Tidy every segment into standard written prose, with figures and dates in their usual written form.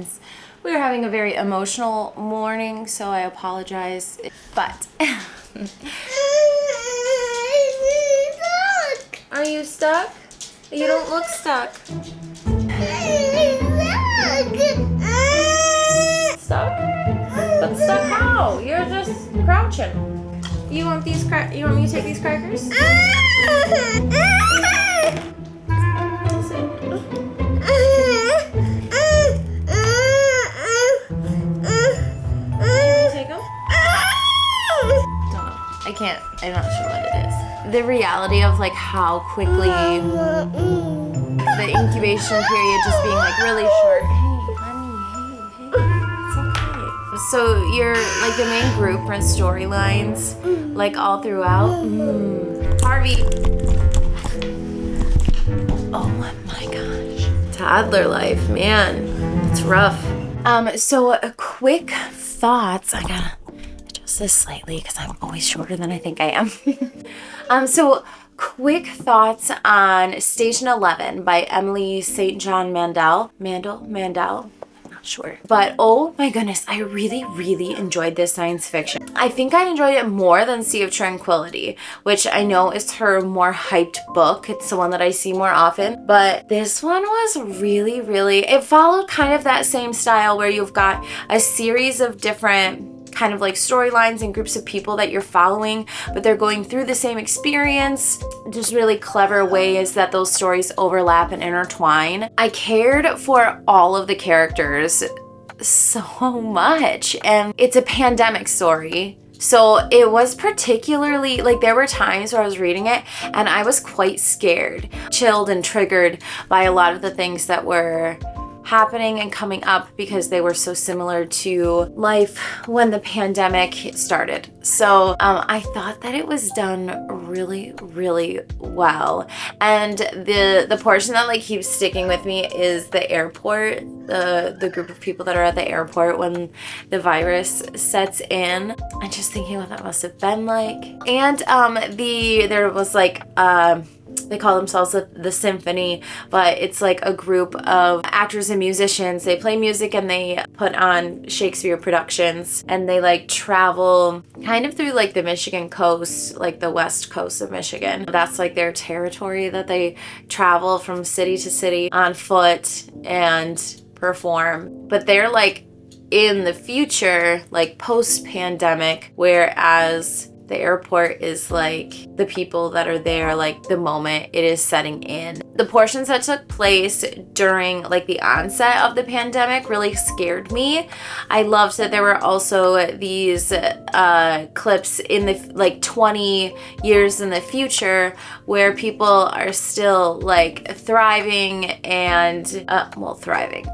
friends. We are having a very emotional morning, so I apologize. But are you stuck? You don't look stuck. Stuck? But stuck how? You're just crouching. You want these you want me to take these crackers? I can't, I'm not sure what it is. The reality of like how quickly the incubation period just being like really short. Hey, honey, hey, it's okay. So you're like the main group and storylines like all throughout. Harvey. Oh my gosh. Toddler life, man, it's rough. So a quick thoughts, I gotta this slightly because I'm always shorter than I think I am. So quick thoughts on Station 11 by Emily St. John Mandel. I'm not sure. But oh my goodness, I really enjoyed this science fiction. I think I enjoyed it more than Sea of Tranquility, which I know is her more hyped book. It's the one that I see more often. But this one was really, it followed kind of that same style where you've got a series of different kind of like storylines and groups of people that you're following, but they're going through the same experience. Just really clever ways that those stories overlap and intertwine. I cared for all of the characters so much, and it's a pandemic story. So it was particularly, like there were times where I was reading it and I was quite scared, chilled and triggered by a lot of the things that were happening and coming up because they were so similar to life when the pandemic started. So I thought that it was done really well. And the portion that like keeps sticking with me is the airport, the group of people that are at the airport when the virus sets in. I'm just thinking what that must have been like. And there was like they call themselves the Symphony, but it's like a group of actors and musicians. They play music and they put on Shakespeare productions, and they like travel kind of through like the Michigan coast, like the west coast of Michigan. That's like their territory that they travel from city to city on foot and perform. But they're like in the future, like post-pandemic, whereas the airport is like the people that are there, like the moment it is setting in. The portions that took place during like the onset of the pandemic really scared me. I loved that there were also these clips in the like 20 years in the future where people are still like thriving and thriving.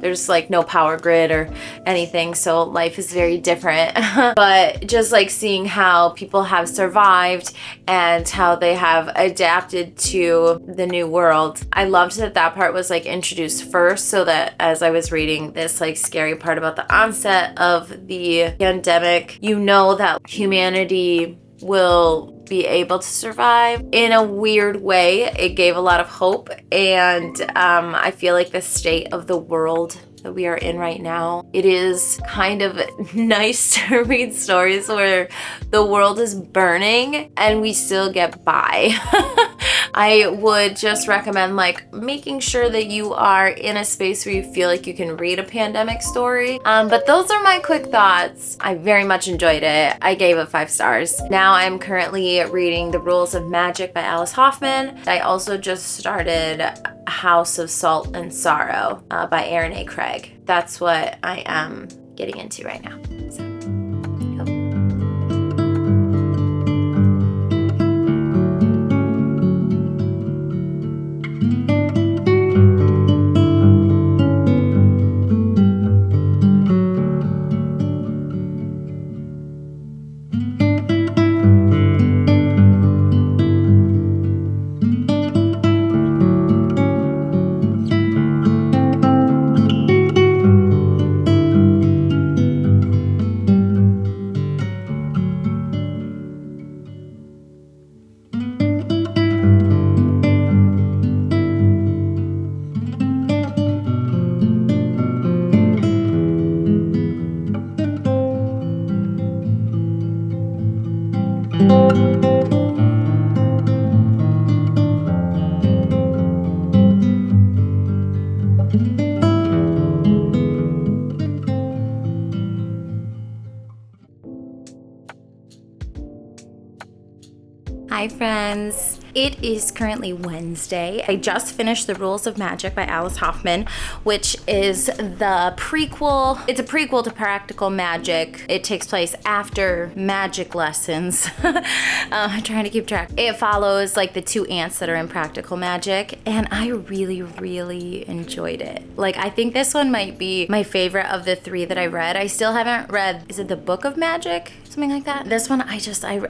There's like no power grid or anything, so life is very different. But just like seeing how people have survived and how they have adapted to the new world. I loved that part was like introduced first, so that as I was reading this like scary part about the onset of the pandemic, you know that humanity will be able to survive in a weird way. It gave a lot of hope, and I feel like the state of the world that we are in right now, it is kind of nice to read stories where the world is burning and we still get by. I would just recommend like making sure that you are in a space where you feel like you can read a pandemic story. But those are my quick thoughts. I very much enjoyed it. I gave it 5 stars. Now I'm currently reading The Rules of Magic by Alice Hoffman. I also just started House of Salt and Sorrow by Erin A. Craig. That's what I am getting into right now. So. Hi friends. It is currently Wednesday. I just finished The Rules of Magic by Alice Hoffman, which is the prequel. It's a prequel to Practical Magic. It takes place after magic lessons. I'm trying to keep track. It follows like the two ants that are in Practical Magic, and I really, really enjoyed it. Like, I think this one might be my favorite of the three that I read. I still haven't read, is it the Book of Magic? Something like that. This one, I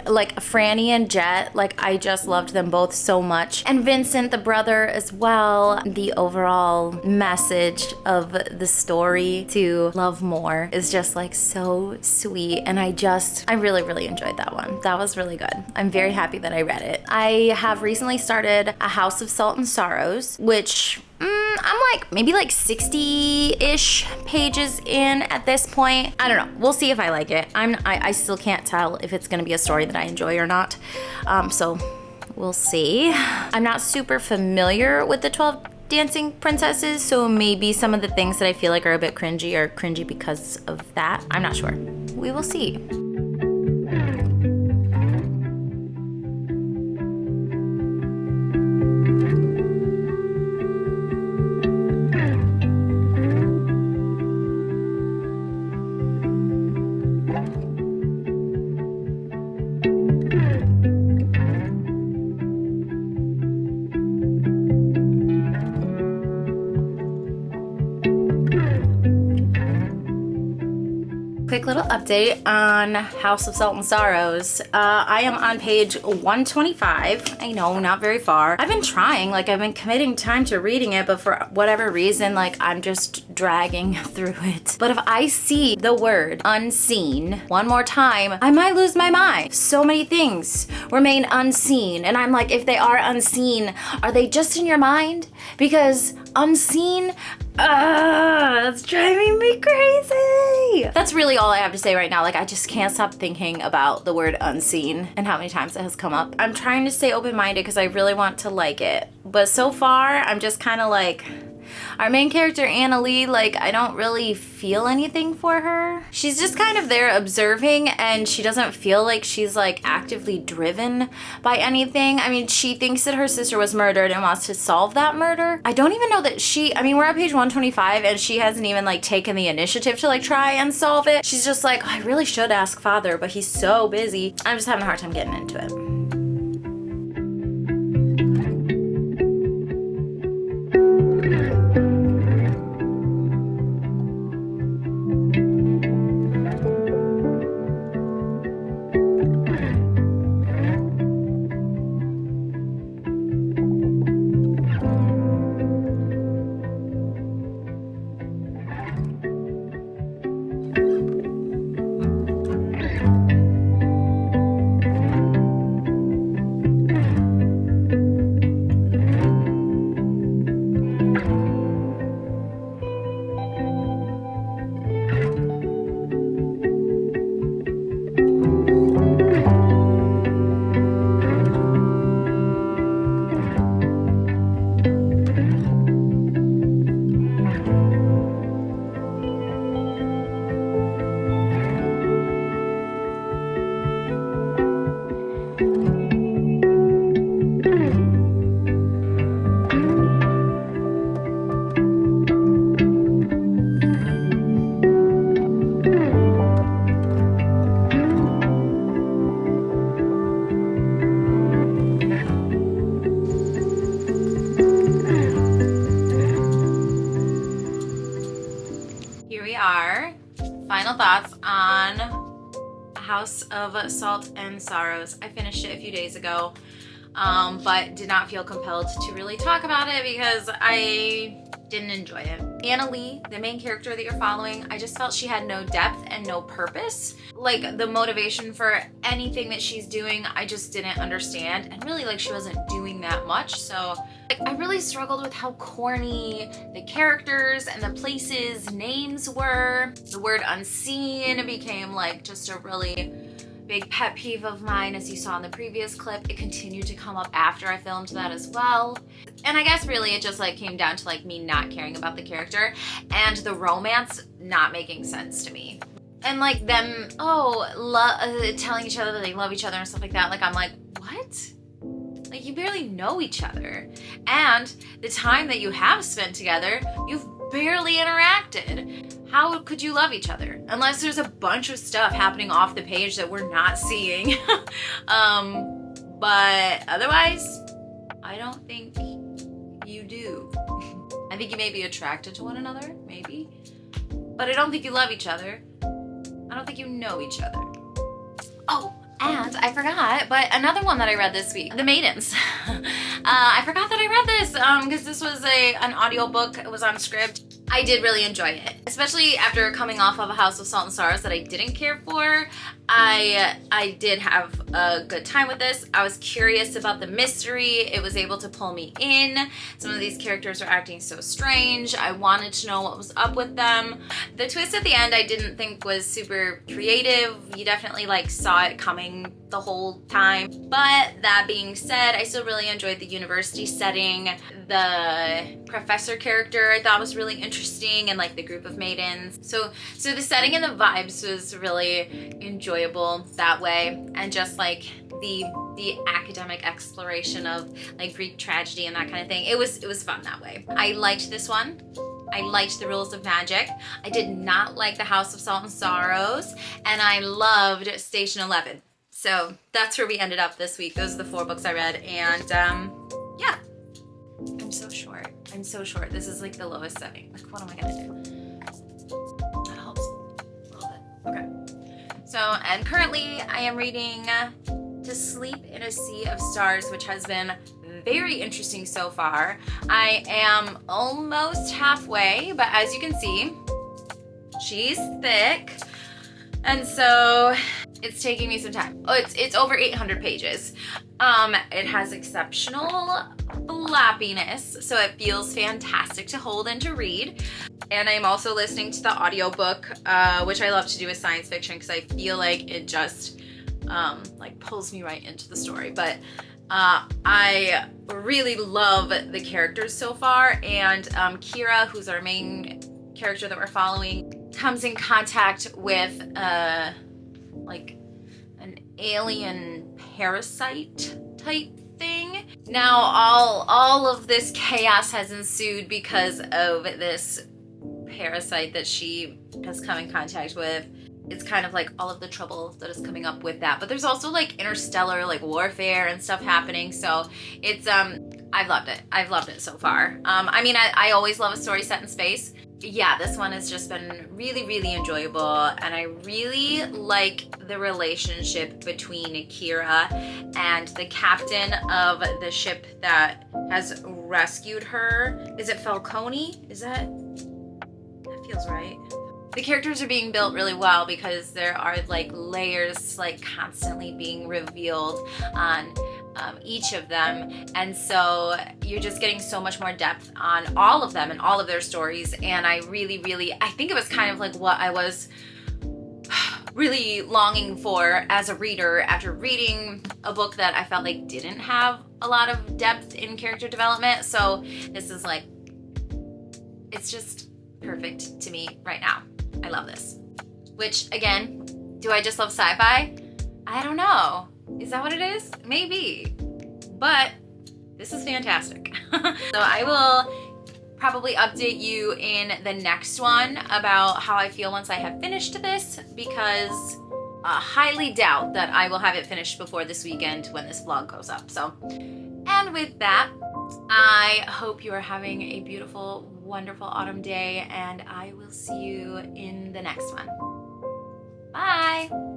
like Franny and Jet, like I just loved them both so much. And Vincent, the brother, as well. The overall message of the story to love more is just like so sweet. And I really, really enjoyed that one. That was really good. I'm very happy that I read it. I have recently started A House of Salt and Sorrows, which I'm like maybe like 60-ish pages in at this point. I don't know. We'll see if I like it. I still can't tell if it's gonna be a story that I enjoy or not. So we'll see. I'm not super familiar with the 12 Dancing Princesses, so maybe some of the things that I feel like are a bit cringy are cringy because of that. I'm not sure. We will see. Quick little update on House of Salt and Sorrows. I am on page 125. I know, not very far. I've been trying, like I've been committing time to reading it, but for whatever reason, like I'm just dragging through it. But if I see the word unseen one more time, I might lose my mind. So many things remain unseen. And I'm like, if they are unseen, are they just in your mind? Because unseen, that's driving me crazy. That's really all I have to say right now. Like, I just can't stop thinking about the word unseen and how many times it has come up. I'm trying to stay open-minded because I really want to like it. But so far, I'm just kind of like, our main character, Anna Lee, like, I don't really feel anything for her. She's just kind of there observing, and she doesn't feel like she's like actively driven by anything. I mean, she thinks that her sister was murdered and wants to solve that murder. I don't even know that we're at page 125 and she hasn't even like taken the initiative to like try and solve it. She's just like, oh, I really should ask father, but he's so busy. I'm just having a hard time getting into it. Final thoughts on A House of Salt and Sorrows. I finished it a few days ago, but did not feel compelled to really talk about it because I didn't enjoy it. Anna Lee, the main character that you're following, I just felt she had no depth and no purpose. Like, the motivation for anything that she's doing, I just didn't understand. And really, like, she wasn't doing that much. So, like, I really struggled with how corny the characters and the places' names were. The word unseen became, like, just a really big pet peeve of mine, as you saw in the previous clip. It continued to come up after I filmed that as well. And I guess really it just like came down to like me not caring about the character and the romance not making sense to me. And like them, telling each other that they love each other and stuff like that. Like I'm like, what? Like you barely know each other. And the time that you have spent together, you've barely interacted. How could you love each other? Unless there's a bunch of stuff happening off the page that we're not seeing. But otherwise, I don't think you do. I think you may be attracted to one another, maybe. But I don't think you love each other. I don't think you know each other. Oh, and I forgot, but another one that I read this week, The Maidens. I forgot that I read this because this was an audiobook. It was on script. I did really enjoy it, especially after coming off of A House of Salt and Sorrows that I didn't care for. I did have a good time with this. I was curious about the mystery. It was able to pull me in. Some of these characters are acting so strange. I wanted to know what was up with them. The twist at the end I didn't think was super creative. You definitely like saw it coming the whole time. But that being said, I still really enjoyed the university setting. The professor character I thought was really interesting, and like the group of maidens. So the setting and the vibes was really enjoyable that way, and just like the academic exploration of like Greek tragedy and that kind of thing. It was fun that way. I liked this one. I liked The Rules of Magic. I did not like The House of Salt and Sorrows, and I loved Station 11. So that's where we ended up this week. Those are the 4 books I read, and yeah. I'm so short. I'm so short. This is like the lowest setting. Like, what am I gonna do? That helps a little bit. Okay. So, and currently I am reading To Sleep in a Sea of Stars, which has been very interesting so far. I am almost halfway, but as you can see, she's thick. And so it's taking me some time. Oh, it's over 800 pages. It has exceptional flappiness, so it feels fantastic to hold and to read. And I'm also listening to the audiobook, which I love to do with science fiction because I feel like it just like pulls me right into the story. But I really love the characters so far, and Kira, who's our main character that we're following, comes in contact with like an alien parasite type thing. Now all of this chaos has ensued because of this parasite that she has come in contact with. It's kind of like all of the trouble that is coming up with that. But there's also like interstellar like warfare and stuff happening. So it's I've loved it. I've loved it so far. I mean, I always love a story set in space. Yeah, this one has just been really, really enjoyable, and I really like the relationship between Kira and the captain of the ship that has rescued her. Is it Falcone? That feels right. The characters are being built really well because there are like layers like constantly being revealed on each of them, and so you're just getting so much more depth on all of them and all of their stories. And I think it was kind of like what I was really longing for as a reader after reading a book that I felt like didn't have a lot of depth in character development. So this is like, it's just perfect to me right now. I love this. Which, again, do I just love sci-fi? I don't know. Is that what it is? Maybe. But this is fantastic. So I will probably update you in the next one about how I feel once I have finished this, because I highly doubt that I will have it finished before this weekend when this vlog goes up. So, and with that, I hope you are having a beautiful, wonderful autumn day, and I will see you in the next one. Bye!